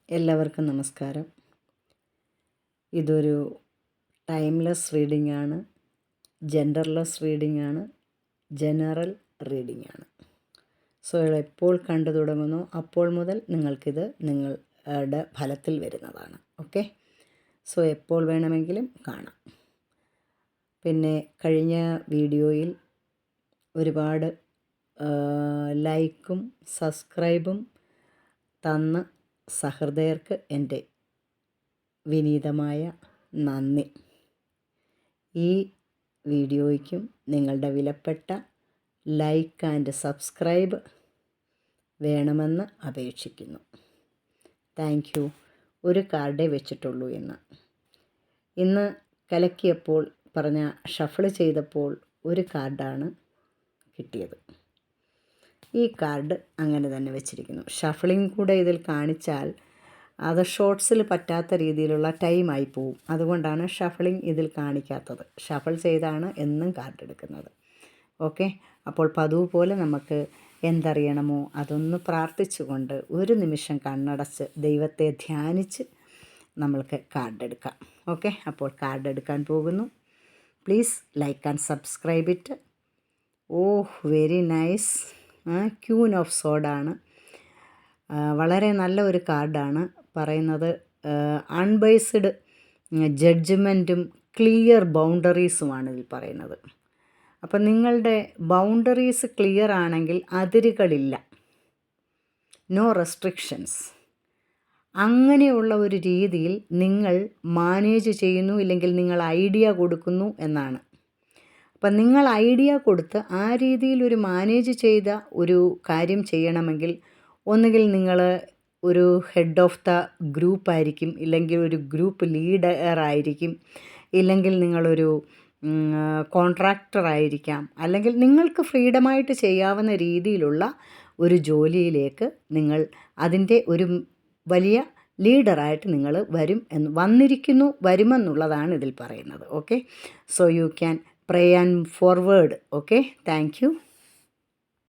എല്ലാവർക്കും നമസ്കാരം. ഇതൊരു ടൈംലെസ് റീഡിംഗ് ആണ്, ജെൻഡർലെസ് റീഡിംഗ് ആണ്, ജനറൽ റീഡിംഗ് ആണ്. സോ എപ്പോൾ കണ്ടു തുടങ്ങുന്നു അപ്പോൾ മുതൽ നിങ്ങൾക്കിത് നിങ്ങളുടെ ഫലത്തിൽ വരുന്നതാണ്. ഓക്കെ, സോ എപ്പോൾ വേണമെങ്കിലും കാണാം. പിന്നെ കഴിഞ്ഞ വീഡിയോയിൽ ഒരുപാട് ലൈക്കും സബ്സ്ക്രൈബും തന്ന് സഹൃദയർക്ക് എൻ്റെ വിനീതമായ നന്ദി. ഈ വീഡിയോയ്ക്കും നിങ്ങളുടെ വിലപ്പെട്ട ലൈക്ക് ആൻഡ് സബ്സ്ക്രൈബ് വേണമെന്ന് അപേക്ഷിക്കുന്നു. Thank you. ഒരു കാർഡേ വെച്ചിട്ടുള്ളൂ ഇന്ന് കലക്കിയപ്പോൾ ഷഫിൾ ചെയ്തപ്പോൾ ഒരു കാർഡാണ് കിട്ടിയത്. ഈ കാർഡ് അങ്ങനെ തന്നെ വെച്ചിരിക്കുന്നു. ഷഫിളിങ് കൂടെ ഇതിൽ കാണിച്ചാൽ അത് ഷോർട്സിൽ പറ്റാത്ത രീതിയിലുള്ള ടൈമായി പോവും. അതുകൊണ്ടാണ് ഷഫിളിങ് ഇതിൽ കാണിക്കാത്തത്. ഷഫിൾ ചെയ്താണ് എന്നും കാർഡ് എടുക്കുന്നത്. ഓക്കെ, അപ്പോൾ പതിവ് പോലെ നമുക്ക് എന്തറിയണമോ അതൊന്ന് പ്രാർത്ഥിച്ചുകൊണ്ട് ഒരു നിമിഷം കണ്ണടച്ച് ദൈവത്തെ ധ്യാനിച്ച് നമ്മൾക്ക് കാർഡ് എടുക്കാം. ഓക്കെ, അപ്പോൾ കാർഡ് എടുക്കാൻ പോകുന്നു. Please like and subscribe it. Very nice. Queen of സോഡാണ്. വളരെ നല്ല ഒരു കാർഡാണ്. പറയുന്നത് അൺബൈസ്ഡ് ജഡ്ജ്മെൻറ്റും ക്ലിയർ ബൗണ്ടറീസുമാണ് ഇതിൽ പറയുന്നത്. അപ്പം നിങ്ങളുടെ ബൗണ്ടറീസ് ക്ലിയർ ആണെങ്കിൽ അതിരുകളില്ല, നോ റെസ്ട്രിക്ഷൻസ്. അങ്ങനെയുള്ള ഒരു രീതിയിൽ നിങ്ങൾ മാനേജ് ചെയ്യുന്നു, ഇല്ലെങ്കിൽ നിങ്ങൾ ഐഡിയ കൊടുക്കുന്നു എന്നാണ്. അപ്പം നിങ്ങൾ ഐഡിയ കൊടുത്ത് ആ രീതിയിൽ ഒരു മാനേജ് ചെയ്ത ഒരു കാര്യം ചെയ്യണമെങ്കിൽ ഒന്നുകിൽ നിങ്ങൾ ഒരു ഹെഡ് ഓഫ് ദ ഗ്രൂപ്പ് ആയിരിക്കും, ഇല്ലെങ്കിൽ ഒരു ഗ്രൂപ്പ് ലീഡർ ആയിരിക്കും, ഇല്ലെങ്കിൽ നിങ്ങളൊരു കോൺട്രാക്ടർ ആയിരിക്കാം, അല്ലെങ്കിൽ നിങ്ങൾക്ക് ഫ്രീഡമായിട്ട് ചെയ്യാവുന്ന രീതിയിലുള്ള ഒരു ജോലിയിലേക്ക് നിങ്ങൾ അതിൻ്റെ ഒരു വലിയ ലീഡറായിട്ട് നിങ്ങൾ വരുമെന്നുള്ളതാണ് ഇതിൽ പറയുന്നത്. Okay, so you can pray and forward. Okay, thank you.